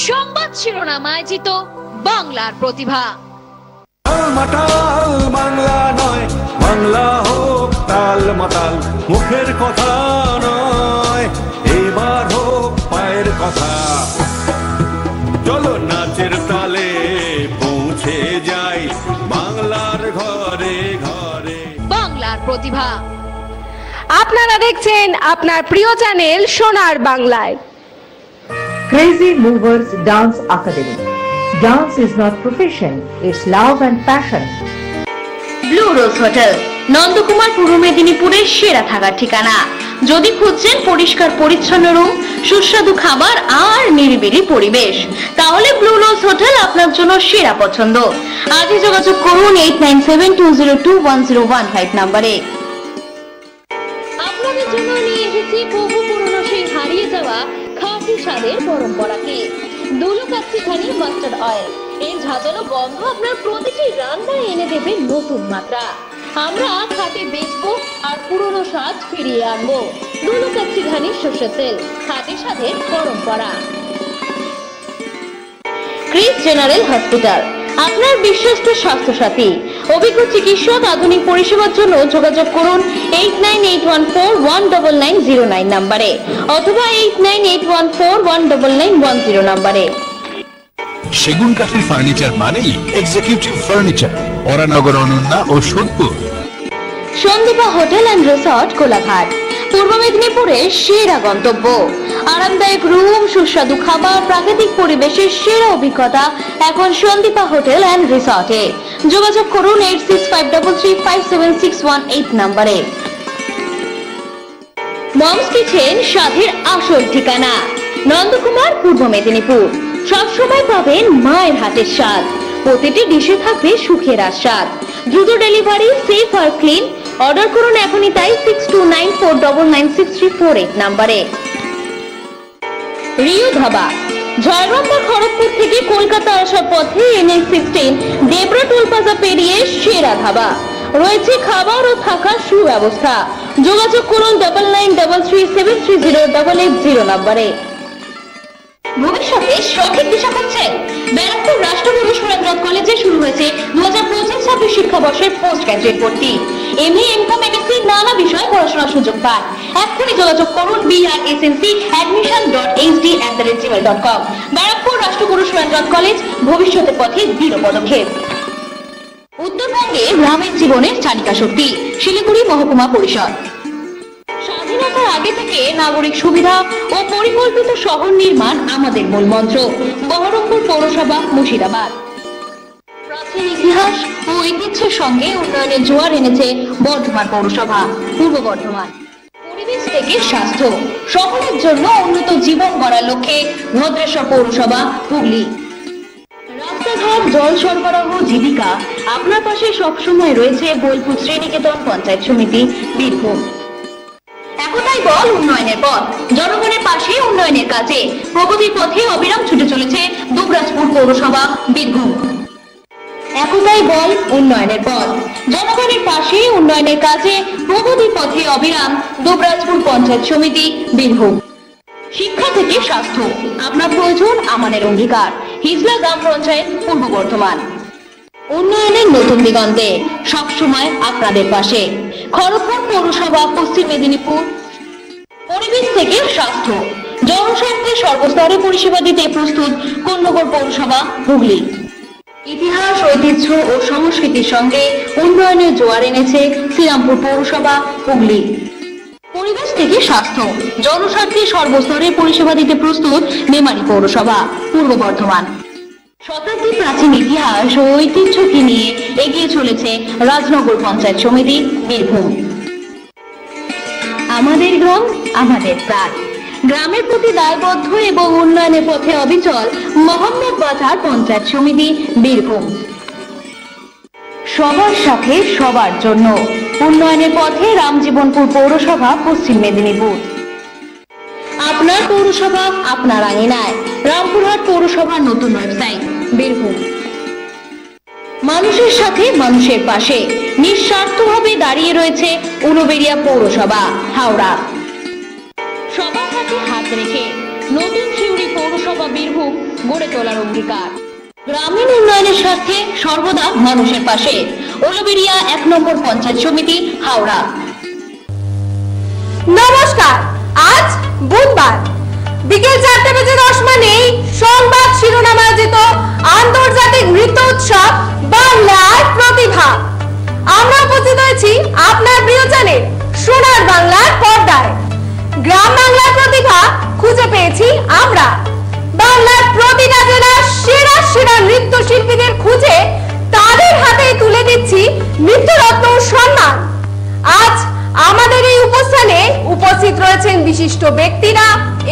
সংবাদ শিরোনামায় জিত বাংলার প্রতিভা। মাতাল বাংলা নয়, বাংলা হোক তাল মাতাল, মুখের কথা নয়, এবার হোক পায়ের কথা। চলো নাচের তালে পৌঁছে যাই বাংলার ঘরে ঘরে। বাংলার প্রতিভা। আপনারা দেখছেন আপনার প্রিয় চ্যানেল সোনার বাংলায়। Crazy Movers Dance Academy. Dance is not profession, it's love and passion. Blue rose hotel, Nandakumar পূর্ব মেদিনীপুরের সেরা থাকার ঠিকানা। যদি খুঁজছেন পরিষ্কার পরিচ্ছন্ন রুম, সুস্বাদু খাবার আর নিরিবিলি পরিবেশ, তাহলে ব্লু রোজ হোটেল আপনার জন্য সেরা পছন্দ। আজই যোগাযোগ করুন 8972021015 নম্বরে। আপনাদের জন্য নিয়ে এসেছি বহু পুরনো সেই হারিয়ে যাওয়া খাঁটি স্বাদের পরম্পরাকে। দুলুকাচ্ছি খানি মাস্টার্ড অয়েল, এর ঝাঁঝালো গন্ধ আপনার প্রতিটি রান্নায় এনে দেবে নতুন মাত্রা। আমরা খাঁটি বেচবো আর পুরনো স্বাদ ফিরিয়ে আনবো। দুলুকাচ্ছি খানি সর্ষের তেল, খাঁটি স্বাদের পরম্পরা। ক্রিস জেনারেল হসপিটাল, আপনার বিশ্বস্ত স্বাস্থ্য সাথী। অভিজ্ঞ চিকিৎসক, আধুনিক পরিষেবার জন্য যোগাযোগ করুন 8981419909 নম্বরে অথবা 8981419910 নম্বরে। সেগুন কাঠের ফার্নিচার মানেই এক্সিকিউটিভ ফার্নিচার, ওরানগর, অনন্যা ও Sodepur. Sandipa hotel and resort, Kolaghat, পূর্ব মেদিনীপুরের সেরা গন্তব্য। আরামদায়ক রুম, সুস্বাদু খাবার, প্রাকৃতিক পরিবেশের সেরা অভিজ্ঞতা এখন সন্দীপা হোটেল অ্যান্ড রিসর্টে। যোগাযোগ করুন 8653357618 নম্বরে। মমস কিচেন, স্বাদের আসল ঠিকানা, নন্দকুমার পূর্ব মেদিনীপুর। সবসময় পাবেন মায়ের হাতের স্বাদ, প্রতিটি ডিশে থাকবে সুখের আস্বাদ। দ্রুত ডেলিভারি, সেফ আর ক্লিন। অর্ডার করুন এখনই তাই 6294996348 নম্বরে। রিউ ধাবা, ঝাড়গ্রাম বা খড়গপুর থেকে কলকাতা আসার পথে NH16 দেবরা টোল প্লাজা পেরিয়ে সেরা ধাবা। রয়েছে খাবার ও থাকার সুব্যবস্থা। যোগাযোগ করুন 9933373080 নম্বরে। ভবিষ্যতে সঠিক দিশা পাচ্ছেন? ব্যারাকপুর রাষ্ট্রগুরু সুরেন্দ্রনাথ কলেজে শুরু হয়েছে 2025-26 শিক্ষাবর্ষের পোস্ট গ্রাজুয়েট ভর্তি। MA, MCOM, MSc নানা বিষয়ে পড়াশোনার সুযোগ পান। এখনই যোগাযোগ করুন brsnc@admission.hd@gmail.com। ব্যারাকপুর রাষ্ট্রগুরু সুরেন্দ্রনাথ কলেজ, ভবিষ্যতের পথে দৃঢ় পদক্ষেপ। উত্তরবঙ্গে গ্রামের জীবনের চালিকা শক্তি, শিলিগুড়ি মহকুমা পরিষদ। স্বাধীনতার আগে থেকে নাগরিক সুবিধা ও পরিকল্পিত শহর নির্মাণ আমাদের মূল মন্ত্র। বহরমপুর পৌরসভা, মুর্শিদাবাদ। প্রাচীন ইতিহাস ও ঐতিহ্যের সঙ্গে উন্নয়নের জোয়ার এনেছে বর্ধমান পৌরসভা, পূর্ব বর্ধমান। পরিবেশ থেকে স্বাস্থ্য, শহরের জন্য উন্নত জীবন গড়ার লক্ষ্যে ভদ্রেশ্বর পৌরসভা, হুগলি। রাস্তাঘাট, জল সরবরাহ, জীবিকা, আপনার পাশে সবসময় রয়েছে বোলপুর শ্রীনিকেতন পঞ্চায়েত সমিতি, বীরভূম। একতাই বল উন্নয়নের পথ, জনগণের পাশে উন্নয়নের কাজে প্রগতির পথে অবিরাম ছুটে চলেছে দুবরাজপুর পৌরসভা, বীরভূম। একতাই বল উন্নয়নের পথ, জনগণের পাশে উন্নয়নের কাজে প্রগতির পথে অবিরাম দুবরাজপুর পঞ্চায়েত সমিতি, বীরভূম। শিক্ষা থেকে স্বাস্থ্য, আপনার প্রয়োজন আমাদের অঙ্গীকার, হিজলা গ্রাম পঞ্চায়েত, পূর্ব বর্ধমান। উন্নয়নের নতুন দিগন্তে সবসময় আপনাদের পাশে খড়গপুর পৌরসভা, পশ্চিম মেদিনীপুর। পরিবেশ থেকে স্বাস্থ্য, জনস্বার্থে সর্বস্তরে পরিষেবা দিতে প্রস্তুত কোন্নগর পৌরসভা, হুগলি। ইতিহাস, ঐতিহ্য ও সংস্কৃতির সঙ্গে উন্নয়নের জোয়ার এনেছে শ্রীরামপুর পৌরসভা, হুগলি। পরিবেশ থেকে স্বাস্থ্য, জনস্বার্থে সর্বস্তরে পরিষেবা দিতে প্রস্তুত মেমারি পৌরসভা, পূর্ব বর্ধমান। শতাব্দী প্রাচীন ইতিহাস ও ঐতিহ্যকে নিয়ে এগিয়ে চলেছে রাজনগর পঞ্চায়েত সমিতি, বীরভূম। আমাদের গ্রাম, আমাদের প্রাণ। গ্রামের প্রতি দায়বদ্ধ এবং উন্নয়নের পথে অবিচল মোহাম্মদ বাজার পঞ্চায়েত সমিতি, বীরভূম। সবার সাথে সবার জন্য উন্নয়নের পথে রামজীবনপুর পৌরসভা, পশ্চিম মেদিনীপুর। আপনার পৌরসভা আপনার আঙিনায়, রামপুরহাট পৌরসভার নতুন ওয়েবসাইট, বীরভূম। মানুষের সাথে মানুষের পাশে নিঃস্বার্থভাবে দাঁড়িয়ে রয়েছে উলুবেড়িয়া পৌরসভা, হাওড়া। সবার হাতে হাত রেখে নতুন সিউড়ি পৌরসভা, বীরভূম গড়ে তোলার অঙ্গীকার। গ্রামীণ উন্নয়নের স্বার্থে সর্বদা মানুষের পাশে। উলুবেড়িয়া 1 নম্বর পঞ্চায়েত সমিতি, হাওড়া। নমস্কার, আজ বুধবার বিকেল 4:10 সংবাদ শিরোনাম আয়োজিত আন্তর্জাতিক নৃত্য উৎসব বাংলার প্রতিভা। আমরা উপস্থিত হয়েছি আপনার প্রিয় চ্যানেল সোনার বাংলার পর্দায়। গ্রাম বাংলার প্রতিভা খুঁজে পেয়েছি আমরা। বাংলার প্রতিটা জেলার সেরা সেরা নৃত্য শিল্পীদের খুঁজে তাদের হাতে তুলে দিচ্ছি নৃত্যরত্ন সম্মান। আজ আমাদের এই উপস্থানে উপস্থিত রয়েছেন বিশিষ্ট ব্যক্তিরা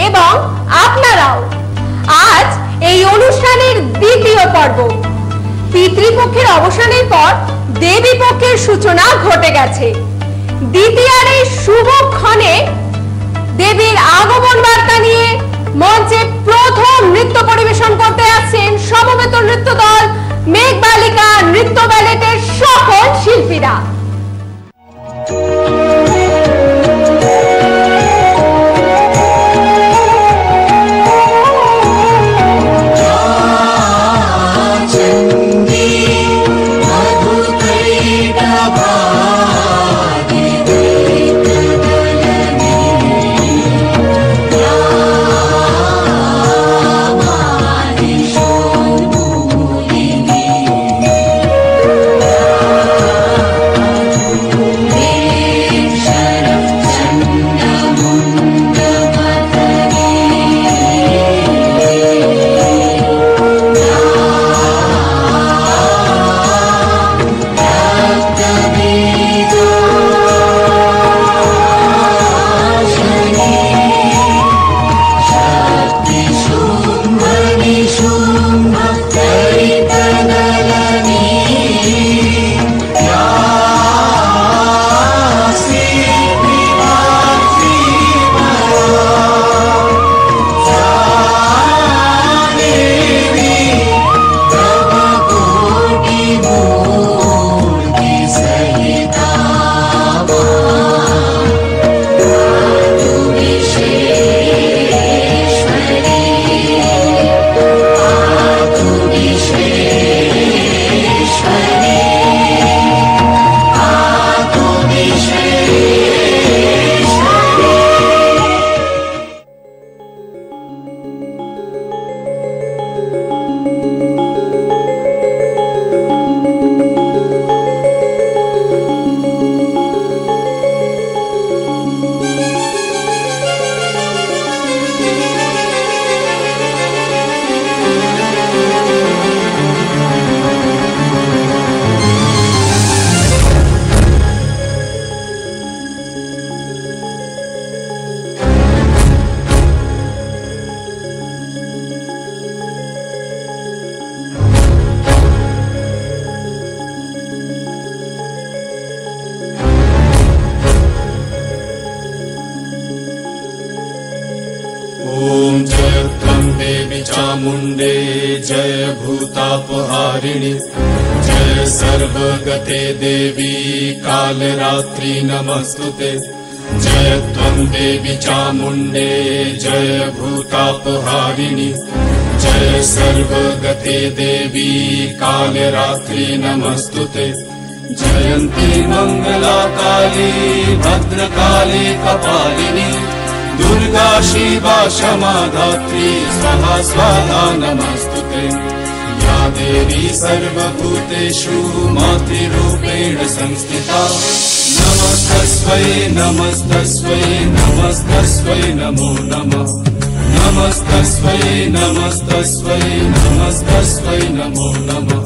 এবং আপনারাও। আজ এই অনুষ্ঠানের দ্বিতীয় পর্ব। পিতৃপক্ষের অবসানের পর দেবী পক্ষের সূচনা ঘটে গেছে। দ্বিতীয়ার এই শুভ ক্ষণে দেবীর আগমন বার্তা নিয়ে মঞ্চে প্রথম নৃত্য পরিবেশন করতে আসছেন সমবেত নৃত্য দল মেঘবালিকা নৃত্য ব্যালেটের সকল শিল্পীরা। चामुण्डे जय भूतापहारिणि जय सर्वगते देवी कालरात्रि नमस्तुते जय त्वं देवी चामुण्डे जय भूतापहारिणि जय सर्वगते देवी कालरात्रि नमस्तुते जयन्ती मंगला काली भद्रकाली कपालिनी दुर्गा शिवा क्षमा धात्री स्वाहा स्वाहा नमस्तुते या देवी सर्वभूतेषु मातृरूपेण संस्थिता नमस्तस्मै नमस्तस्मै नमस्तस्मै नमो नमः नमस्तस्मै नमस्तस्मै नमस्तस्मै नमो नमः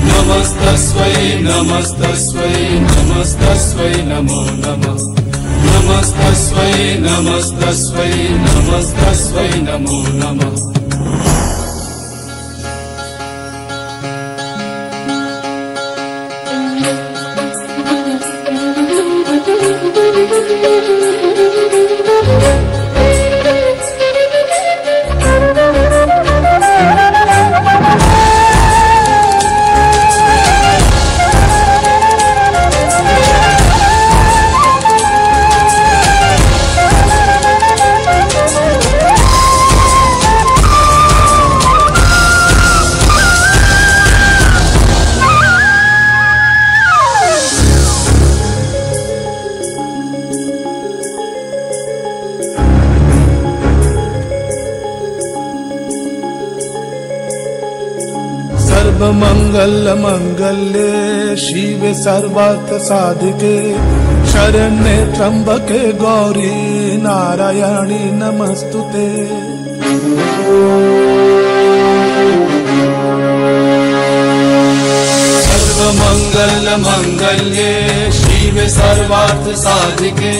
नमस्तस्मै नमस्तस्मै नमस्तस्मै नमो नमः नमस्तस्मै नमस्तस्मै नमस्तस्मै नमो नमः मंगल्ये शिवे सर्वार्थ साधिके शरण्ये त्र्यंबके गौरी नारायणी नमस्तुते। सर्वमंगल मंगल्ये शिवे सर्वार्थ साधिके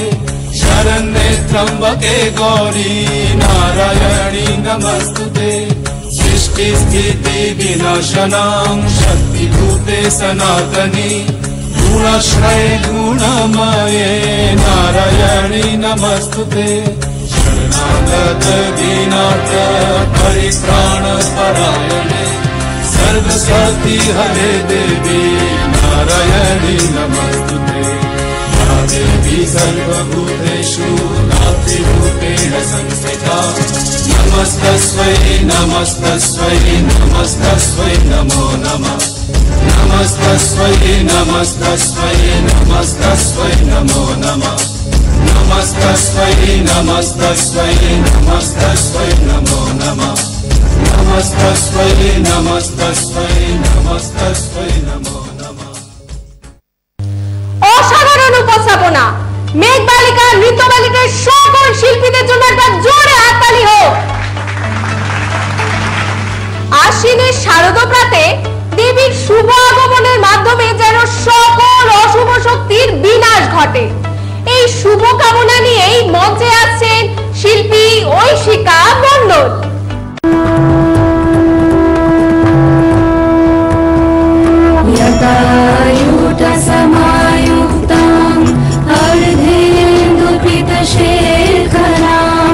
शरण्ये त्र्यंबके गौरी नारायणी नमस्तुते। सृष्टि स्थिति विनाशनां शक्तिभूते सनातनी गुणाश्रय गुणमये नारायणी नमस्तुते। शरणागत दीनार्थ परित्राण परायणे सर्वशक्ति हरे देवी नारायणी नमस्तुते। या देवी सर्वभूतेषु नास्तिभूतेन संस्थिता नमस्तस्मै नमस्तस्मै नमस्तस्मै नमो नमः। नमस्तस्मै नमस्तस्मै नमस्तस्मै नमो नमः। नमस्तस्मै नमस्तस्मै नमस्तस्मै नमो नमः। नमस्तस्मै नमस्तस्मै नमस्तस्मै नमो नमः। অসাধারণ উপস্থাপনা। মেঘবালিকা নৃত্যবালিকার সকল শিল্পীদের জন্য একটা জোরে হাততালি হোক। আশ্বিনের শারদপ্রাতে দেবীর শুভ আগমনের মাধ্যমে যেন সকল অশুভ শক্তির বিনাশ ঘটে, এই শুভ কামনা নিয়েই মঞ্চে আসছেন শিল্পী ঐশিকা মণ্ডল। शेखरां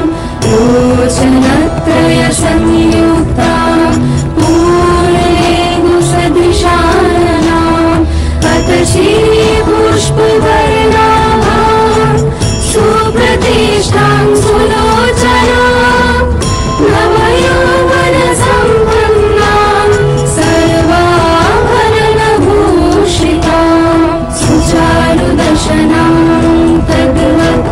लोचनत्रय संयुक्तां पूर्णेन्दुसदृशानां अतशी पुष्पवर्णां सुप्रतिष्ठां सुलोचनां नवयौवनसम्पन्नां सर्वाभरणभूषितां सुचारुदर्शनां तद्वत्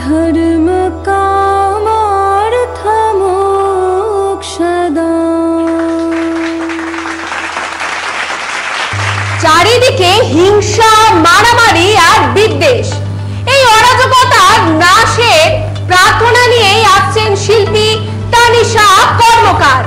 धर्म कामार्थ मोक्षदाम्। চারিদিকে হিংসা, মারামারি আর বিদ্বেষ, এই অরাজকতার নাশের প্রার্থনা নিয়েই আসছেন শিল্পী তানিশা কর্মকার।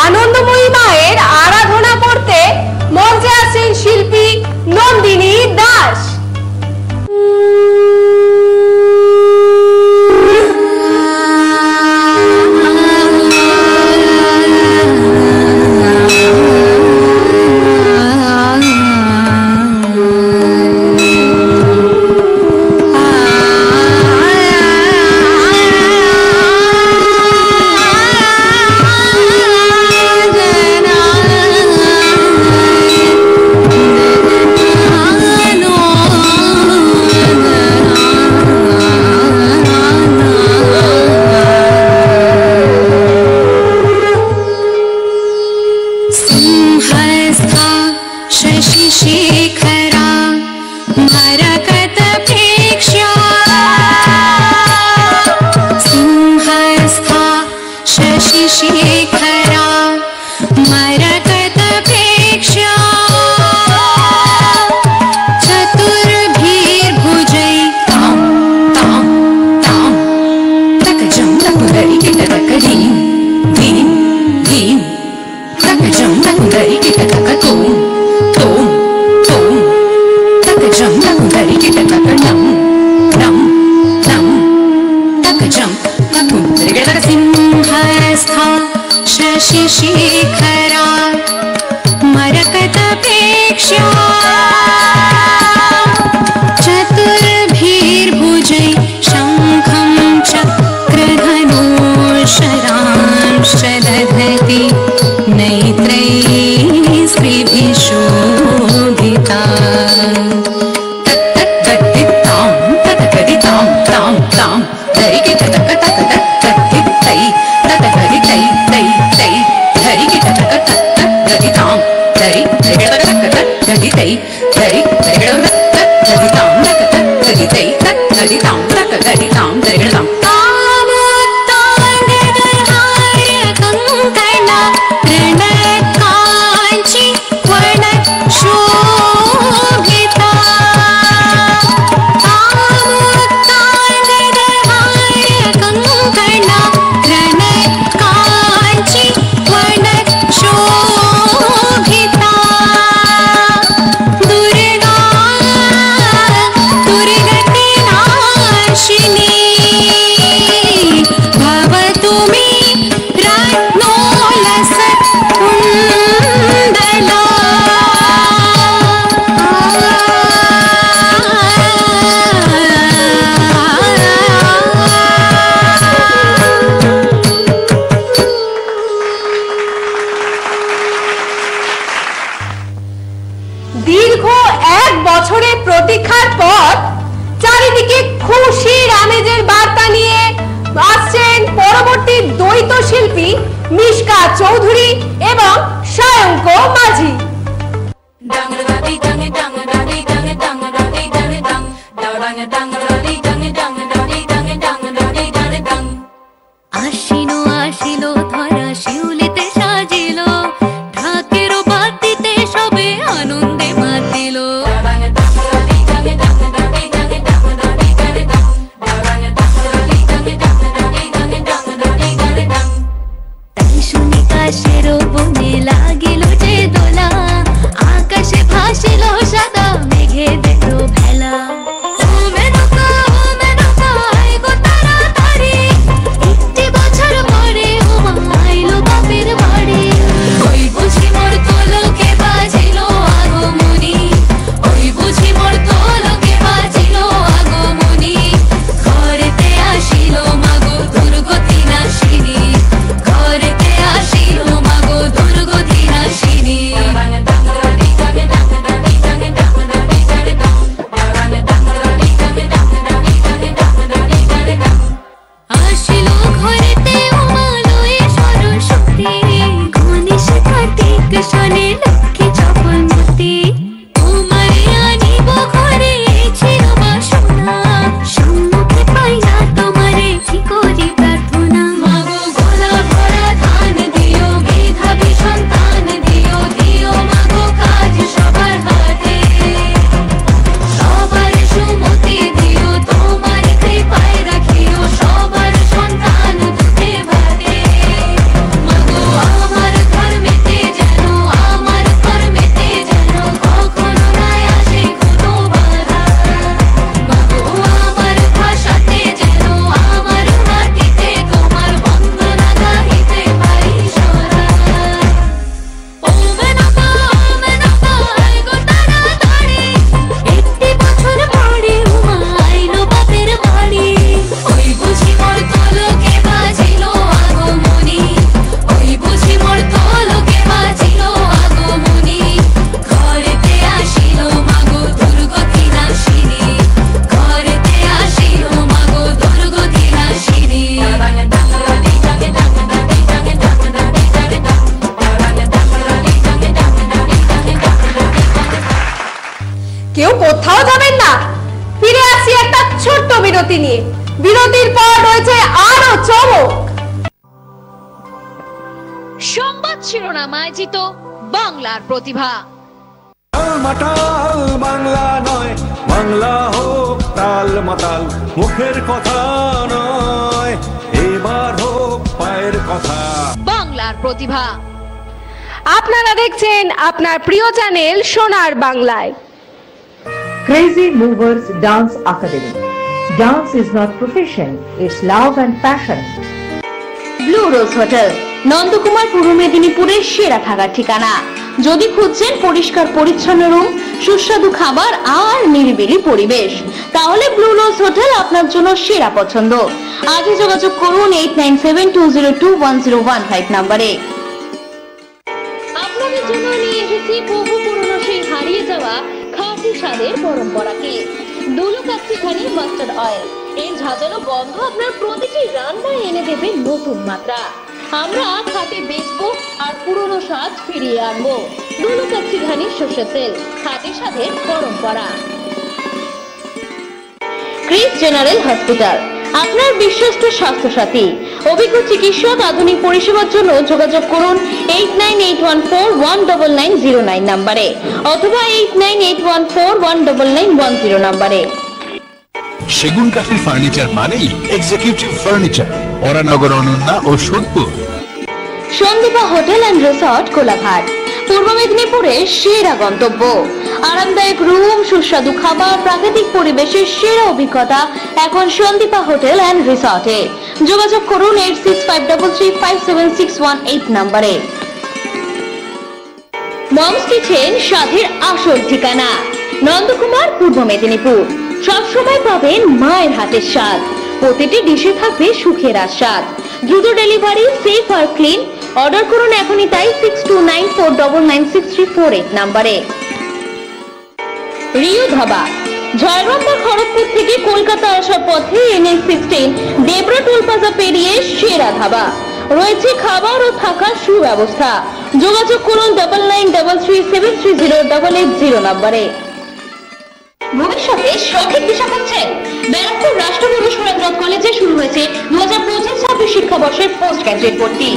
আনন্দময়ী মায়ের আরাধনা করতে মঞ্চে আসেন শিল্পী নন্দিনী দাস। शशिशेखरा मरकतपेक्षा चतुर्भिर्भुजै शङ्खं चक्रधनुशरान् দীর্ঘ 1 বছরের প্রতীক্ষার পর চারিদিকে খুশির আমেজের বার্তা নিয়ে আসছেন পরবর্তী দ্বৈত শিল্পী মিশকা চৌধুরী এবং সায়ঙ্ক মাঝি। আশিনো আশিলো ধরা শিউলিতে সাজিল ঢাকের বাতিতে সবে আনন্দে মাতিল তাই শুনি কাশের বনে লাগিল যে দোলা আকাশে ভাসিল সাদা মেঘে দেখল ভেলা কেউ কোথাও যাবেন না, ফিরে আসি একটা ছোট্ট বিরতি নিয়ে। বিরতির পর রয়েছে আরো চমক। সংবাদ শিরোনাম আয়োজিত বাংলার প্রতিভা। মাতাল বাংলা নয়, বাংলা হোক তাল মাতাল, মুখের কথা নয়, এবার হোক পায়ের কথা। বাংলার প্রতিভা। আপনারা দেখছেন আপনার প্রিয় চ্যানেল সোনার বাংলায়। Crazy Movers Dance Academy. Dance is not profession, it's love and passion. Blue rose hotel, Nandakumar পূর্ব মেদিনীপুরের সেরা থাকার ঠিকানা। যদি খুঁজছেন পরিষ্কার পরিচ্ছন্ন রুম, সুস্বাদু খাবার আর নিরিবিলি পরিবেশ, তাহলে ব্লু রোজ হোটেল আপনার জন্য সেরা পছন্দ। আজই যোগাযোগ করুন 8972021015 নম্বরে। আপনাদের জন্য নিয়ে এসেছি বহু পুরনো সেই হারিয়ে যাওয়া খাঁটি স্বাদের পরম্পরাকে। দুলুকাচ্ছিখানি মাস্টার্ড অয়েল, এর ঝাঁঝালো গন্ধ আপনার প্রতিটি রান্নায় এনে দেবে নতুন মাত্রা। আমরা খাঁটি বেচবো আর পুরনো স্বাদ ফিরিয়ে আনবো। দুলুকাচ্ছি ঘানি সর্ষের তেল, খাঁটি স্বাদের পরম্পরা। ক্রিস জেনারেল হসপিটাল, আপনার বিশ্বস্ত স্বাস্থ্যসাথী। অভিজ্ঞ চিকিৎসক, আধুনিক পরিষেবার জন্য যোগাযোগ করুন 8981419909 নম্বরে অথবা 8981419910 নম্বরে। সেগুন কাঠের ফার্নিচার মানেই এক্সিকিউটিভ ফার্নিচার, ওরানগর, অনন্যা ও Sodepur. Sandipa hotel and resort, Kolaghat, পূর্ব মেদিনীপুরের সেরা গন্তব্য। আরামদায়ক রুম, সুস্বাদু খাবার, প্রাকৃতিক পরিবেশের সেরা অভিজ্ঞতা এখন সন্দীপা হোটেল অ্যান্ড রিসর্টে। যোগাযোগ করুন 8653357618 নম্বরে। মমস কিচেন, স্বাদের আসল ঠিকানা, নন্দকুমার, পূর্ব মেদিনীপুর। সবসময় পাবেন মায়ের হাতের স্বাদ, প্রতিটি ডিশে থাকবে সুখের আস্বাদ। দ্রুত ডেলিভারি, সেফ আর ক্লিন। অর্ডার করুন এখনই তাই 6294996348 নম্বরে। রিও ধাবা, ঝাড়গ্রাম বা খড়গপুর থেকে কলকাতা আসার পথে NH16 দেবরা টোল প্লাজা পেরিয়ে সেরা ধাবা। রয়েছে খাবার ও থাকার সুব্যবস্থা। যোগাযোগ করুন 9933373080 নম্বরে। ভবিষ্যতে সঠিক দিশা পাচ্ছেন? ব্যারাকপুর রাষ্ট্রগুরু সুরেন্দ্র কলেজে শুরু হয়েছে 2025-26 শিক্ষাবর্ষের পোস্ট গ্রাজুয়েট ভর্তি।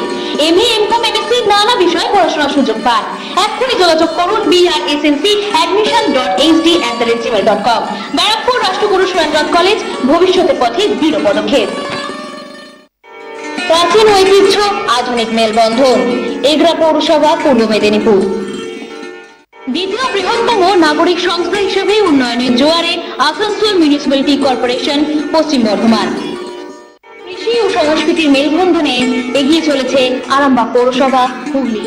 MA, MCOM, MSc নানা বিষয়ে পড়াশোনার সুযোগ পান। এখনই যোগাযোগ করুন brsnc@admission.hd@gmail.com। ব্যারাকপুর রাষ্ট্রগুরু সুরেন্দ্র কলেজ, ভবিষ্যতের পথে দৃঢ় পদক্ষেপ। প্রাচীন ঐতিহ্য, আধুনিক মেলবন্ধন, এগরা পৌরসভা, পূর্ব মেদিনীপুর। দ্বিতীয় বৃহত্তম নাগরিক সংস্থা হিসেবে উন্নয়নের জোয়ারে আসানসোল মিউনিসিপ্যালিটি কর্পোরেশন, পশ্চিম বর্ধমান। কৃষি ও সংস্কৃতির মেলবন্ধনে এগিয়ে চলেছে আরামবাগ পৌরসভা, হুগলি।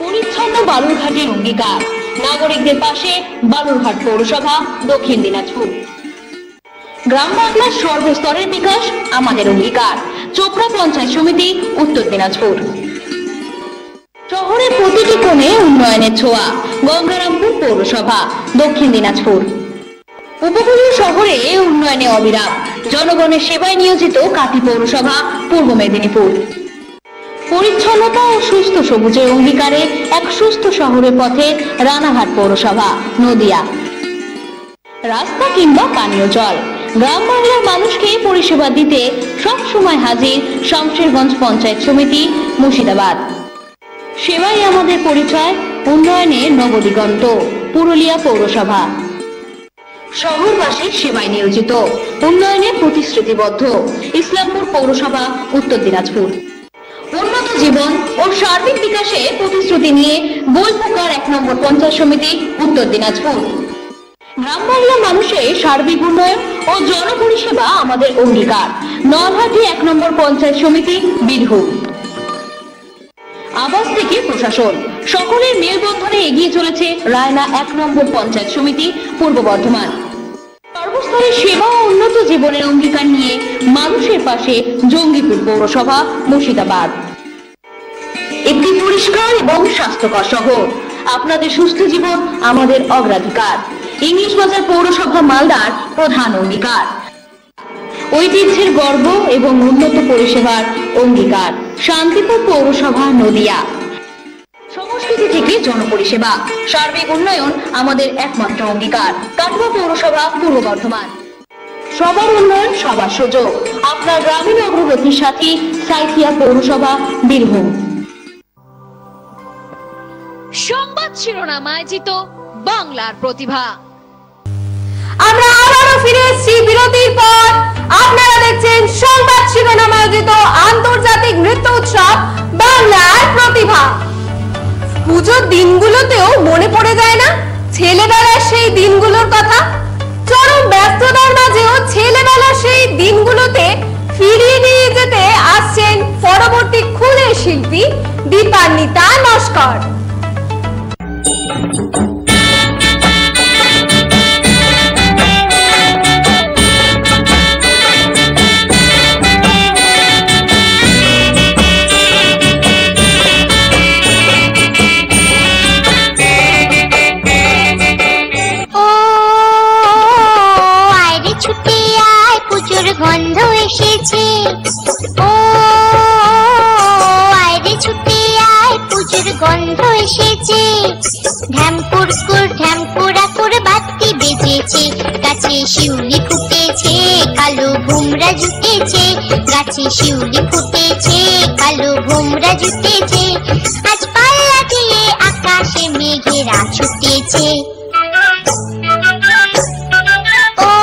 পরিচ্ছন্ন বালুরঘাটের অঙ্গীকার, নাগরিকদের পাশে বালুরঘাট পৌরসভা, দক্ষিণ দিনাজপুর। গ্রাম বাংলার সর্বস্তরের বিকাশ আমাদের অঙ্গীকার, চোপড়া পঞ্চায়েত সমিতি, উত্তর দিনাজপুর। শহরের প্রতিটি কোণে উন্নয়নের ছোঁয়া, গঙ্গারামপুর পৌরসভা, দক্ষিণ দিনাজপুর। উপকূলীয় শহরে উন্নয়নে অবিরাম, জনগণের সেবায় নিয়োজিত কাটি পৌরসভা, পূর্ব মেদিনীপুর। পরিচ্ছন্নতা ও সুস্থ সবুজের অঙ্গীকারে এক সুস্থ শহরের পথে রানাঘাট পৌরসভা, নদিয়া। রাস্তা কিংবা পানীয় জল, গ্রাম বাংলার মানুষকে পরিষেবা দিতে সব সময় হাজির শামশেরগঞ্জ পঞ্চায়েত সমিতি, মুর্শিদাবাদ। সেবাই আমাদের পরিচয়, উন্নয়নে নবদিগন্ত, পুরুলিয়া পৌরসভা। শহরবাসীর সেবায় নিয়োজিত, উন্নয়নে প্রতিশ্রুতিবদ্ধ, ইসলামপুর পৌরসভা, উত্তর দিনাজপুর। উন্নত জীবন ও সার্বিক বিকাশে প্রতিশ্রুতি নিয়ে গোলপুকার 1 নম্বর পঞ্চায়েত সমিতি, উত্তর দিনাজপুর। গ্রাম বাংলার মানুষের সার্বিক উন্নয়ন ও জনপরিষেবা আমাদের অঙ্গীকার, নলহাটি 1 নম্বর পঞ্চায়েত সমিতি, বীরভূম। আবাস থেকে প্রশাসন, সকলের মেলবন্ধনে এগিয়ে চলেছে রায়না 1 নম্বর পঞ্চায়েত সমিতি, পূর্ব বর্ধমান। সর্বস্তরের সেবা ও উন্নত জীবনের অঙ্গীকার নিয়ে মানুষের পাশে জঙ্গিপুর পৌরসভা, মুর্শিদাবাদ। একটি পরিষ্কার এবং স্বাস্থ্যকর শহর, আপনাদের সুস্থ জীবন আমাদের অগ্রাধিকার। ইংলিশ বাজার পৌরসভা, মালদার প্রধান অঙ্গীকার। ঐতিহ্যের গর্ব এবং উন্নত পরিষেবার অঙ্গীকার, শান্তিপুর পৌরসভা, নদিয়া। সংস্কৃতি থেকে জনপরিষেবা, সার্বিক উন্নয়ন আমাদের একমাত্র অঙ্গীকার, কাটোয়া পৌরসভা, পূর্ব বর্ধমান। সবার উন্নয়ন, সবার সুযোগ, আপনার গ্রামীণ অগ্রগতির সাথী, সাঁইথিয়া পৌরসভা, বীরভূম। সংবাদ শিরোনামায় জিত বাংলার প্রতিভা। আমরা আবারও ফিরে এসেছি বিরতির পর। আপনারা দেখছেন সংবাদ শিরোনামে আয়োজিত আন্তর্জাতিক নৃত্য উৎসব বাংলার প্রতিভা। পুজোর দিনগুলোতেও মনে পড়ে যায় না ছেলেবেলার সেই দিনগুলোর কথা? চরম ব্যস্ততার মাঝেও ছেলেবেলার সেই দিনগুলোতে ফিরিয়ে নিয়ে যেতে আসছেন পরবর্তী খুদের শিল্পী দীপান্বিতা নস্কর। গন্ধ এসেছে, ও আয় রে ছুটে আয়, পুজোর গন্ধ এসেছে। কুরকুর ঢ্যামকুড়া করে বাতি বেজেছে, গাছে শিউলি ফুটেছে, কালো ভোমরা জুটেছে, গাছে শিউলি ফুটেছে, কালো ভোমরা জুটেছে, আজ পাল্লা দিয়ে আকাশে মেঘেরা ছুটেছে। ও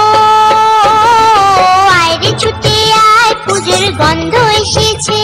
আয়রে ছুটে আয়, পুজোর গন্ধ এসেছে।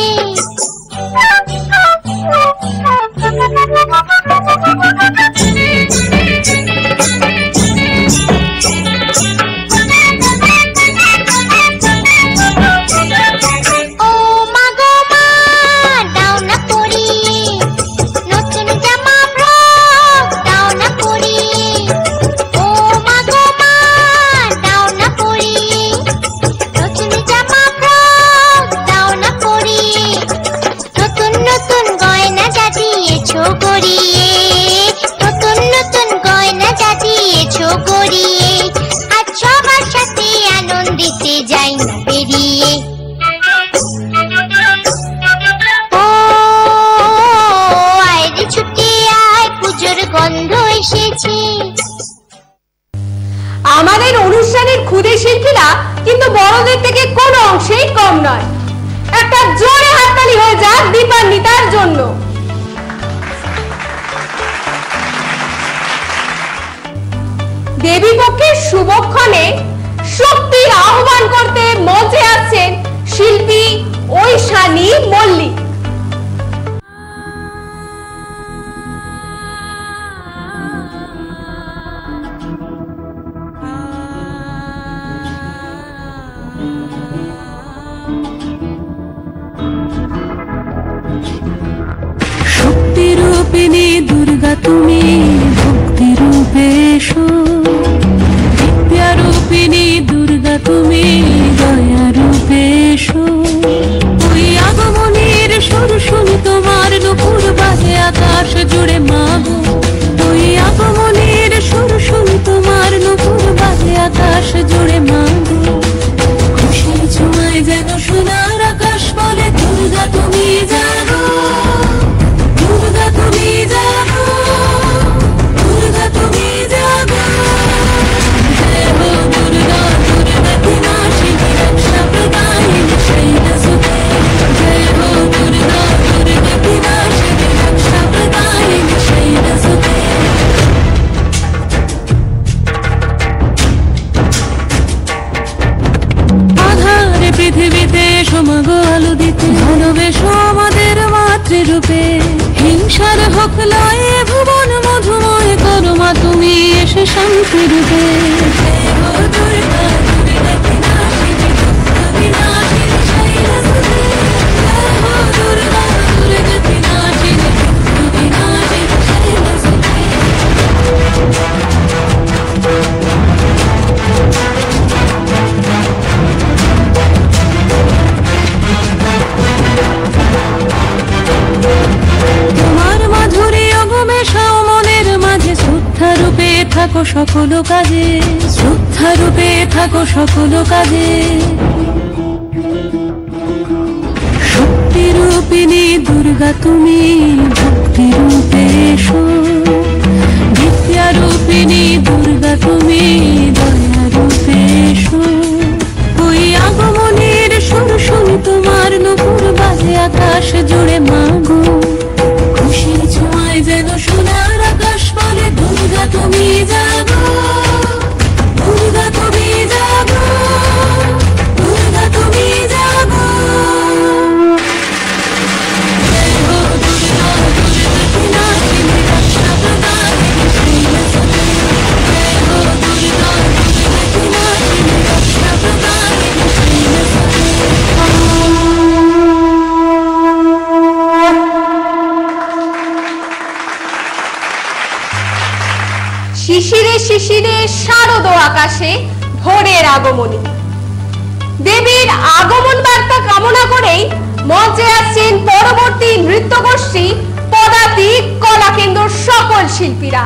আমাদের অনুষ্ঠানের ক্ষুদে শিল্পীরা কিন্তু বড়দের থেকে কোনো অংশেই কম নয়। একটা জোরে হাততালি হয়ে যাক দীপান্বিতার জন্য। দেবীপক্ষের শুভক্ষণে শক্তির আহ্বান করতে মঞ্চে আসছেন শিল্পী ঐশানী মল্লিক। শক্তিরূপিণী দুর্গা তুমি ভক্তি রূপে এসো, বিদ্যারূপিণী দুর্গা তুমি দয়া রূপে এসো। ওই আগমনের সুর শুনি তোমার নুপুর বাজে আকাশ জুড়ে মাগো, ওই আগমনের সুর শুনি তোমার নুপুর বাজে আকাশ জুড়ে মাগো। খুশির ছোঁয়ায় যেন সোনার আকাশ বলে দুর্গা তুমি জানো, দুর্গা তুমি জানো, দুর্গা তুমি জানো। জয় হো দুর্গা, দুর্গা বিনাশিনী রক্ষা প্রদায়িনী শৈলসুতে। জয় হো দুর্গা, দুর্গা বিনাশিনী রক্ষা প্রদায়িনী শৈলসুতে। আধারে পৃথিবীতে সমাগো আলো দিতে, ভালোবেসো আমাদের মাতৃরূপে। হিংসার হোক লয়ে ভুবন মধুময় করো মা তুমি এসে শান্তি রূপে। তোমার মাধুরী অগমেশাও মনের মাঝে, শ্রদ্ধা রূপে থাকো সকল কাজে, শ্রদ্ধা রূপে থাকো সকল কাজে। শক্তিরূপিণী দুর্গা তুমি ভক্তি রূপে এসো, বিদ্যারূপিণী দুর্গা তুমি দয়া রূপে এসো। ওই আগমনের সুর শুনি তোমার নুপুর বাজে আকাশ জুড়ে মাগো। খুশির ছোঁয়ায় যেন সোনার আকাশ বলে দুর্গা তুমি জাগো, দুর্গা তুমি জাগো, দুর্গা তুমি জাগো। জয় হো দুর্গা, দুর্গা বিনাশিনী রক্ষা প্রদায়িনী শৈলসুতে। জয় হো দুর্গা, দুর্গা বিনাশিনী রক্ষা প্রদায়িনী শৈলসুতে। শিশিরে শিশিরে শারদ আকাশে ভোরের আগমনী। দেবীর আগমন বার্তা কামনা করেই মঞ্চে আসছেন পরবর্তী নৃত্যগোষ্ঠী পদাতিক কলাকেন্দ্র সকল শিল্পীরা।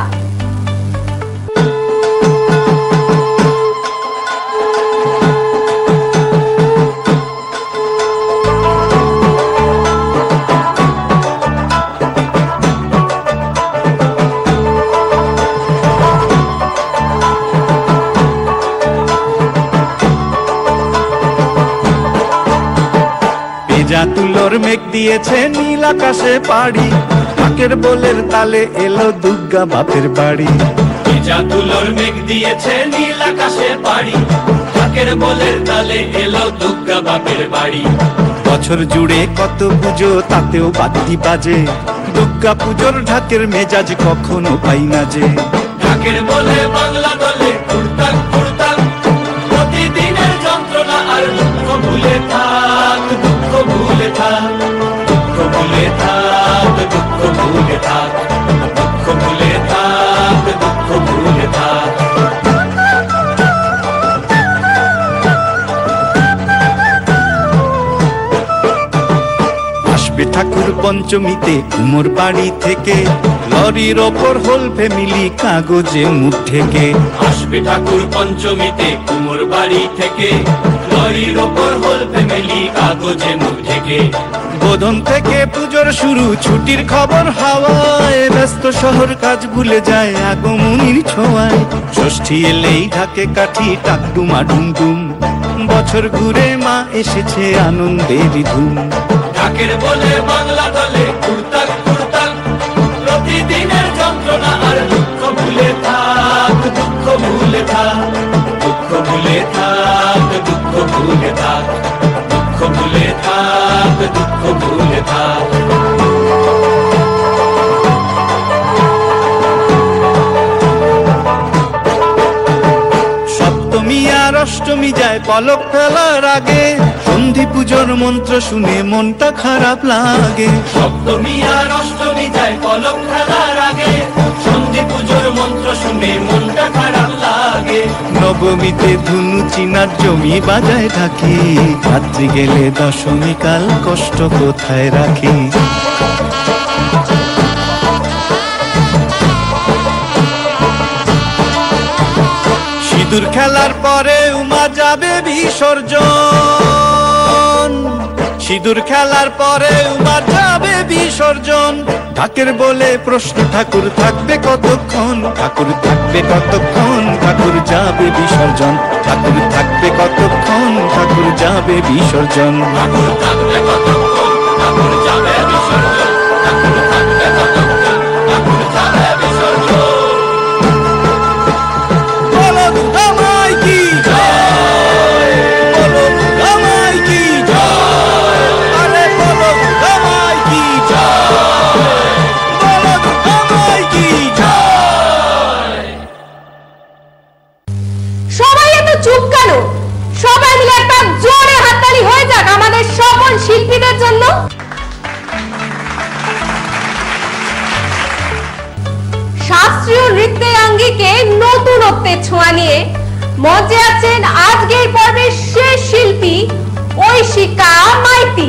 ভেজা তুলোর মেঘ দিয়েছে নীল আকাশে পাড়ি, ঢাকের বোলের তালে এলো দুর্গা বাপের বাড়ি। ভেজা তুলোর মেঘ দিয়েছে নীল আকাশে পাড়ি, ঢাকের বোলের তালে এলো দুর্গা বাপের বাড়ি। বছর জুড়ে কত পুজো তাতেও বাদ্যি বাজে, দুর্গা পুজোর ঢাকের মেজাজ কখনো পাই না যে। ঢাকের বলে বাংলা দলে কুড়তাক কুড়তাক, প্রতিদিনের যন্ত্রণা আর দুঃখ ভুলে থাক, দুঃখ ভুলে থাক, দুঃখ ভুলে থাক, দুঃখ ভুলে থাক, দুঃখ ভুলে থাক, দুঃখ ভুলে থাক। আসবে ঠাকুর পঞ্চমীতে কুমোর বাড়ি থেকে, লরির ওপর হোল ফ্যামিলি কাগজে মুখ ঢেকে। আসবে ঠাকুর পঞ্চমীতে কুমোর বাড়ি থেকে, লরির ওপর হোল ফ্যামিলি কাগজে মুখ ঢেকে। বোধন থেকে পুজোর শুরু, ছুটির খবর হাওয়ায়, ব্যস্ত শহর কাজ ভুলে যায় আগমনীর ছোঁয়ায়। ষষ্ঠী এলেই ঢাকে কাঠি টাকডুমা ডুমডুম, বছর ঘুরে মা এসেছে আনন্দের ধুম। ঢাকের বলে বাংলা দলে কুড়তাক কুড়তাক, প্রতিদিনের যন্ত্রণা আর দুঃখ ভুলে থাক, দুঃখ ভুলে থাক, দুঃখ ভুলে থাক, দুঃখ ভুলে থাক, দুঃখ ভুলে থাক, দুঃখ ভুলে থাক। সপ্তমী আর অষ্টমী যায় পলক ফেলার আগে, সন্ধি পুজোর মন্ত্র শুনে মনটা খারাপ লাগে। সপ্তমী আর অষ্টমী যায় পলক ফেলার আগে, সন্ধি পুজোর মন্ত্র শুনে মনটা খারাপ লাগে। নবমীতে ধুনু চিনার জমি বাজায় থাকি, রাত্রি গেলে দশমী কাল কষ্ট কোথায় রাখি। সিঁদুর খেলার পরে উমা যাবে বিসর্জন, সিঁদুর খেলার পরে উমা যাবে বিসর্জন। ঢাকের বলে প্রশ্ন ঠাকুর থাকবে কতক্ষণ, ঠাকুর থাকবে কতক্ষণ, ঠাকুর যাবে বিসর্জন। ঠাকুর থাকবে কতক্ষণ, ঠাকুর যাবে বিসর্জন। ঠাকুর থাকবে কতক্ষণ, ঠাকুর যাবে বিসর্জন। ঠাকুর থাকবে কতক্ষণ, ঠাকুর যাবে বিসর্জন। বলো দুর্গা মাই কি জয়, বলো দুর্গা মাই কি জয়, আরে বলো দুর্গা মাই কি জয়, বলো দুর্গা মাই কি জয়। সবাই এত চুপ কেন? সবাই মিলে একটা জোরে হাততালি হয়ে যাক আমাদের সকল শিল্পীদের জন্য। শাস্ত্রীয় নৃত্যের আঙ্গিকে নতুনত্বের ছোঁয়া নিয়ে মঞ্চে আছেন আজকের পর্বের শেষ শিল্পী ঐশিকা মাইতি।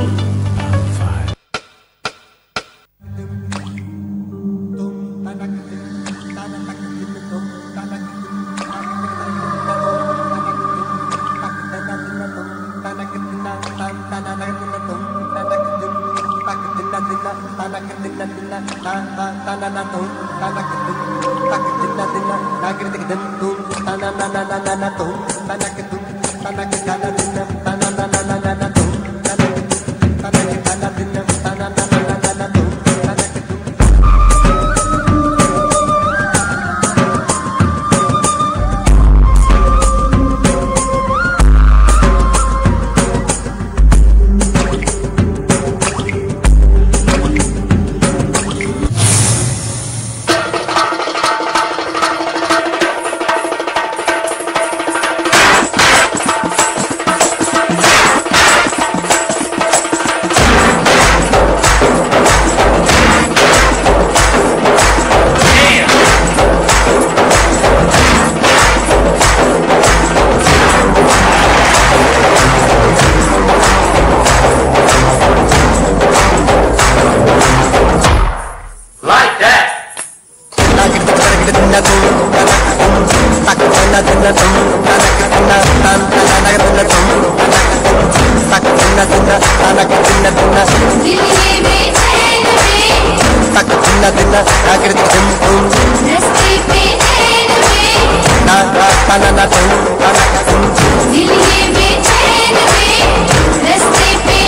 दिल ये बेचैन है, रस्ते पे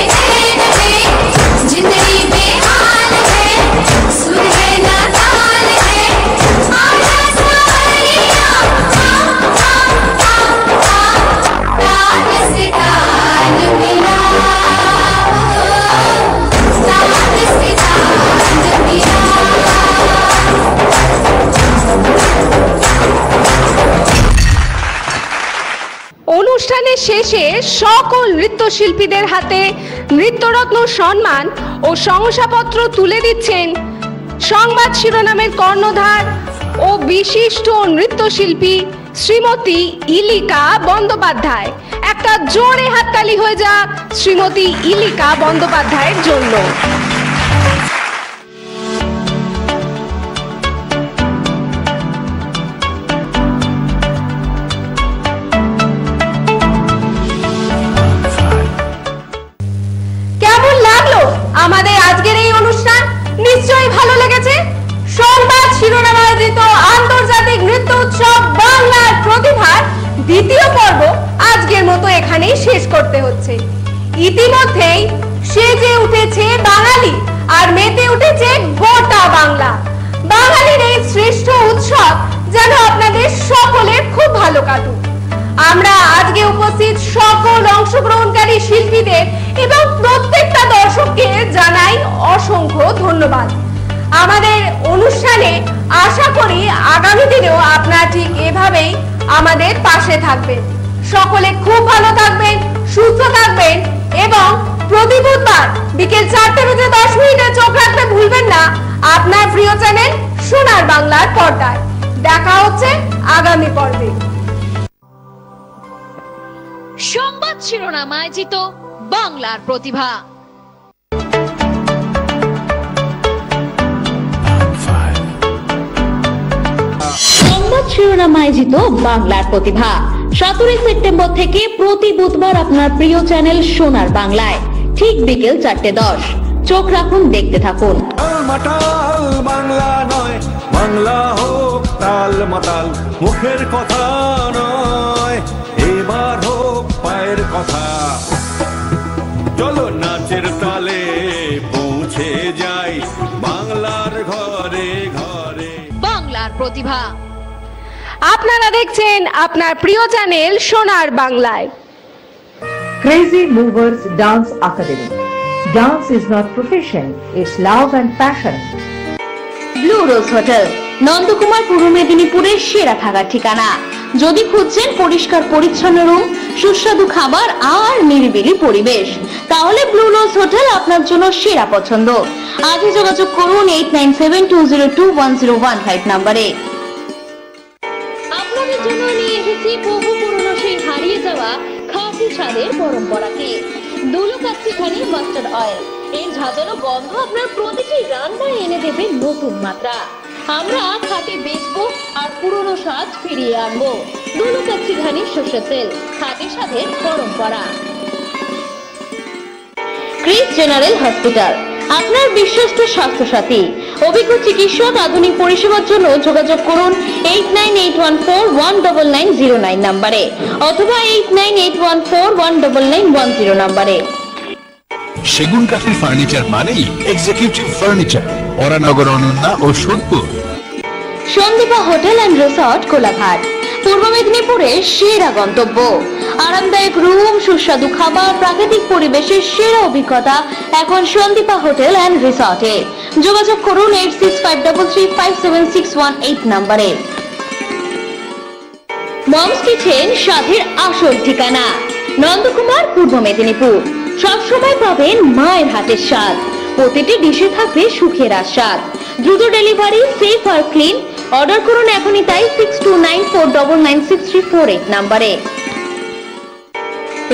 অনুষ্ঠানের শেষে সকল নৃত্যশিল্পীদের হাতে নৃত্যরত্ন সম্মান ও শংসাপত্র তুলে দিচ্ছেন সংবাদ শিরোনামের কর্ণধার ও বিশিষ্ট নৃত্যশিল্পী শ্রীমতী ইলিকা বন্দ্যোপাধ্যায়। একটা জোরে হাততালি হয়ে যাক শ্রীমতী ইলিকা বন্দ্যোপাধ্যায়ের জন্য। কেমন লাগলো আমাদের আজকের এই অনুষ্ঠান? নিশ্চয়ই ভালো লেগেছে। সংবাদ শিরোনাম আয়োজিত আন্তর্জাতিক নৃত্য উৎসব বাংলার প্রতিভার দ্বিতীয় পর্ব আজকের মতো এখানেই শেষ করতে হচ্ছে। ইতিমধ্যেই সেজে উঠেছে বাঙালি আর মেতে উঠেছে গোটা বাংলা। বাঙালির এই শ্রেষ্ঠ উৎসব যেন আপনাদের সকলের খুব ভালো কাটুক। আমরা আজকে উপস্থিত সকল অংশগ্রহণকারী শিল্পীদের এবং প্রত্যেকটা দর্শককে জানাই অসংখ্য ধন্যবাদ। আমাদের অনুষ্ঠানে আশা করি আগামী দিনেও আপনারা ঠিক এভাবেই আমাদের পাশে থাকবেন। সকলে খুব ভালো থাকবেন, সুস্থ থাকবেন এবং প্রতি বুধবার বিকেল 4:10 চোখ রাখতে ভুলবেন না আপনার প্রিয় চ্যানেল সোনার বাংলার পর্দায়। দেখা হচ্ছে আগামী পর্বে। সংবাদ শিরোনাম আয়োজিত বাংলার প্রতিভা। সংবাদ শিরোনাম আয়োজিত বাংলার প্রতিভা 17 সেপ্টেম্বর থেকে প্রতি বুধবার আপনার প্রিয় চ্যানেল সোনার বাংলায় ঠিক বিকেল 4:10। চোখ রাখুন, দেখতে থাকুন। বাংলা নয়, বাংলা হোক তাল মাতাল, মুখের কথা নয়, এবার হোক পায়ের কথা। চলো নাচের তালে পৌঁছে যাই বাংলার ঘরে ঘরে। বাংলার প্রতিভা। আপনারা দেখছেন আপনার প্রিয় চ্যানেল সোনার বাংলায়। Crazy Movers Dance Academy. Dance is not profession, it's love and passion. Blue rose hotel, Nandakumar, পূর্ব মেদিনীপুরের সেরা থাকার ঠিকানা। যদি খুঁজছেন পরিষ্কার পরিচ্ছন্ন রুম, সুস্বাদু খাবার আর নিরিবিলি পরিবেশ, তাহলে ব্লু রোজ হোটেল আপনার জন্য সেরা পছন্দ। আজই যোগাযোগ করুন 8972021015 নম্বরে। আপনাদের জন্য নিয়ে এসেছি বহু পুরনো সেই হারিয়ে যাওয়া খাঁটি স্বাদের পরম্পরাকে। দুলুকাচ্ছি খানি মাস্টার্ড অয়েল, এর ঝাঁঝালো গন্ধ আপনার প্রতিটি রান্নায় এনে দেবে নতুন মাত্রা। আমরা খাঁটি বেচবো আর পুরনো স্বাদ ফিরিয়ে আনবো। দুলুকাচ্ছি খানি সর্ষের তেল, খাঁটি স্বাদের পরম্পরা। ক্রিস জেনারেল হসপিটাল, আপনার বিশ্বস্ত স্বাস্থ্য সাথী। অভিজ্ঞ চিকিৎসক, আধুনিক পরিষেবার জন্য যোগাযোগ করুন 8981419909 নম্বরে অথবা 8981419910 নম্বরে। সেগুন কাঠের ফার্নিচার মানেই এক্সিকিউটিভ ফার্নিচার, ওরানগর, অনন্যা ও Sodepur. Sandipa hotel and resort, Kolaghat, পূর্ব মেদিনীপুরের সেরা গন্তব্য। আরামদায়ক রুম, সুস্বাদু খাবার, প্রাকৃতিক পরিবেশের সেরা অভিজ্ঞতা এখন সন্দীপা হোটেল অ্যান্ড রিসর্টে। যোগাযোগ করুন 8653357618 নম্বরে। মমস কিচেন, স্বাদের আসল ঠিকানা, নন্দকুমার, পূর্ব মেদিনীপুর। সবসময় পাবেন মায়ের হাতের স্বাদ, প্রতিটি ডিশে থাকবে সুখের আস্বাদ। দ্রুত ডেলিভারি, সেফ আর ক্লিন। অর্ডার করুন এখনই তাই 6294996348 নম্বরে।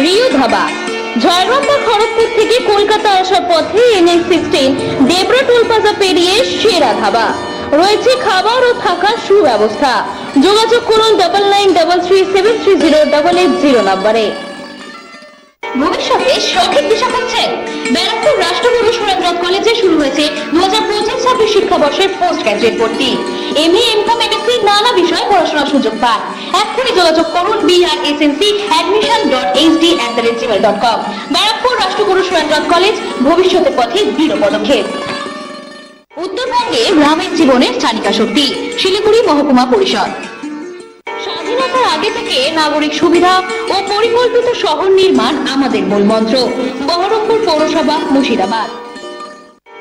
রিও ধাবা, ঝাড়গ্রাম, খড়গপুর থেকে কলকাতা আসার পথে NH16 দেবরা টোল প্লাজা পেরিয়ে সেরা ধাবা। রয়েছে খাবার ও থাকার সুব্যবস্থা। যোগাযোগ করুন 9933373080 নম্বরে। ভবিষ্যতে সঠিক দিশা পাচ্ছেন? ব্যারাকপুর রাষ্ট্রগুরু সুরেন্দ্রনাথ কলেজে শুরু হয়েছে 2025-26 শিক্ষাবর্ষের পোস্ট গ্রাজুয়েট ভর্তি। MA, MCOM, MSc নানা বিষয়ে পড়াশোনার সুযোগ পান। এখনই যোগাযোগ করুন brsncadmission.hd@gmail.com। ব্যারাকপুর রাষ্ট্রগুরু সুরেন্দ্রনাথ কলেজ, ভবিষ্যতের পথে দৃঢ় পদক্ষেপ। উত্তরবঙ্গে গ্রামীণ জীবনের চালিকা শক্তি, শিলিগুড়ি মহকুমা পরিষদ। স্বাধীনতার আগে থেকে নাগরিক সুবিধা ও পরিকল্পিত শহর নির্মাণ আমাদের মূল মন্ত্র। বহরমপুর পৌরসভা, মুর্শিদাবাদ।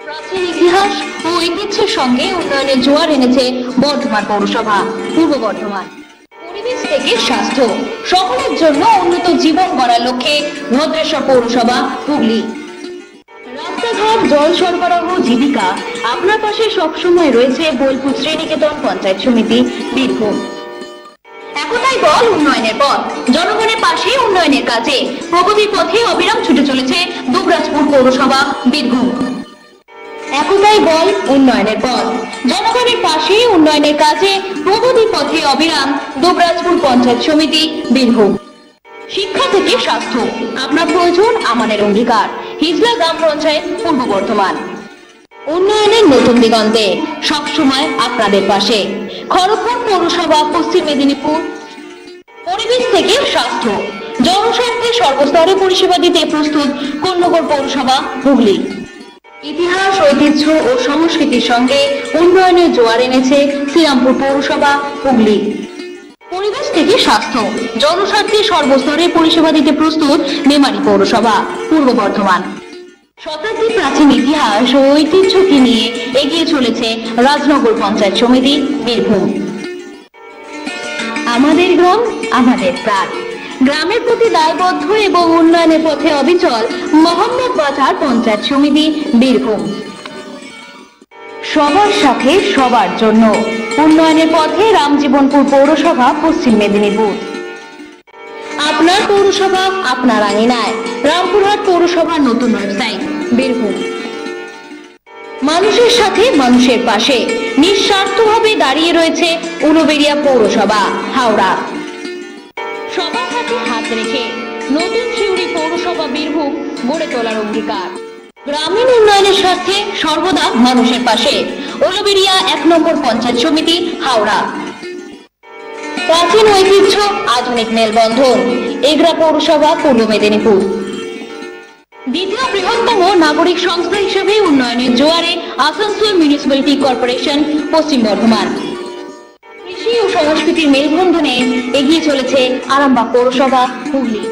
প্রাচীন ইতিহাস ও ঐতিহ্যের সঙ্গে উন্নয়নের জোয়ার এনেছে বর্ধমান পৌরসভা, পূর্ব বর্ধমান। পরিবেশ থেকে স্বাস্থ্য, সকলের জন্য উন্নত জীবন গড়ার লক্ষ্যে ভদ্রেশ্বর পৌরসভা, হুগলি। রাস্তাঘাট, জল সরবরাহ, জীবিকা, আপনার পাশে সবসময় রয়েছে বোলপুর শ্রীনিকেতন পঞ্চায়েত সমিতি, বীরভূম। একতাই বল উন্নয়নের পথ, জনগণের পাশে উন্নয়নের কাজে প্রগতির পথে অবিরাম ছুটে চলেছে দুবরাজপুর পৌরসভা, বীরভূম। একতাই বল উন্নয়নের পথ, জনগণের পাশে উন্নয়নের কাজে প্রগতির পথে অবিরাম দুবরাজপুর পঞ্চায়েত সমিতি, বীরভূম। শিক্ষা থেকে স্বাস্থ্য, আপনার প্রয়োজন আমাদের অঙ্গীকার, হিজলা গ্রাম পঞ্চায়েত, পূর্ব বর্ধমান। উন্নয়নের নতুন দিগন্তে সবসময় আপনাদের পাশে খড়গপুর পৌরসভা, পশ্চিম মেদিনীপুর। পরিবেশ থেকে স্বাস্থ্য, জনস্বার্থে সর্বস্তরে পরিষেবা দিতে প্রস্তুত কোন্নগর পৌরসভা, হুগলি। ইতিহাস, ঐতিহ্য ও সংস্কৃতির সঙ্গে উন্নয়নের জোয়ার এনেছে শ্রীরামপুর পৌরসভা, হুগলি। পরিবেশ থেকে স্বাস্থ্য, জনস্বার্থে সর্বস্তরে পরিষেবা দিতে প্রস্তুত মেমারি পৌরসভা, পূর্ব বর্ধমান। শতাব্দী প্রাচীন ইতিহাস ও ঐতিহ্যকে নিয়ে এগিয়ে চলেছে রাজনগর পঞ্চায়েত সমিতি, বীরভূম। আমাদের গ্রাম, আমাদের প্রাণ, গ্রামের প্রতি দায়বদ্ধ এবং উন্নয়নের পথে অবিচল মোহাম্মদ বাজার পঞ্চায়েত সমিতি, বীরভূম। সবার সাথে সবার জন্য উন্নয়নের পথে রামজীবনপুর পৌরসভা, পশ্চিম মেদিনীপুর। আপনার পৌরসভা আপনার আঙিনায়, রামপুরহাট পৌরসভার নতুন ওয়েবসাইট, বীরভূম। মানুষের সাথে মানুষের পাশে নিঃস্বার্থভাবে দাঁড়িয়ে রয়েছে উলুবেড়িয়া পৌরসভা, হাওড়া। সবার সাথে হাত রেখে নতুন সিউড়ি পৌরসভা, বীরভূম গড়ে তোলার অঙ্গীকার। গ্রামীণ উন্নয়নের স্বার্থে সর্বদা মানুষের পাশে উলুবেড়িয়া 1 নম্বর পঞ্চায়েত সমিতি, হাওড়া। প্রাচীন ঐতিহ্য, আধুনিক মেলবন্ধন, এগরা পৌরসভা, পূর্ব মেদিনীপুর। দ্বিতীয় বৃহত্তম নাগরিক সংস্থা হিসেবে উন্নয়নের জোয়ারে আসানসোল মিউনিসিপ্যালিটি কর্পোরেশন, পশ্চিম বর্ধমান। কৃষি ও সংস্কৃতির মেলবন্ধনে এগিয়ে চলেছে আরামবাগ পৌরসভা, হুগলি।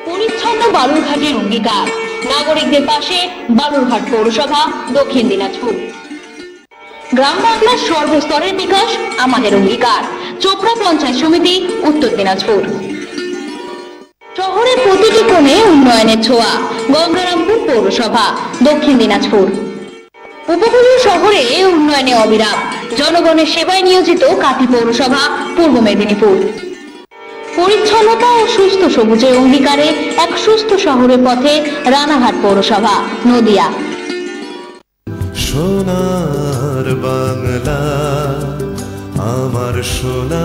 পরিচ্ছন্ন বালুরঘাটের অঙ্গীকার, নাগরিকদের পাশে বালুরঘাট পৌরসভা, দক্ষিণ দিনাজপুর। গ্রাম বাংলার সর্বস্তরের বিকাশ আমাদের অঙ্গীকার, চোপড়া পঞ্চায়েত সমিতি, উত্তর দিনাজপুর। শহরের প্রতিটি কোণে উন্নয়নের ছোঁয়া, গঙ্গারামপুর পৌরসভা, দক্ষিণ দিনাজপুর। উপকূলীয় শহরে উন্নয়নে অবিরাম, জনগণের সেবায় নিয়োজিত কাঁথি পৌরসভা, পূর্ব মেদিনীপুর। পরিচ্ছন্নতা ও সুস্থ সবুজের অঙ্গীকারে এক সুস্থ শহরের পথে রানাঘাট পৌরসভা, নদিয়া। সোনার বাংলা, আমার সোনা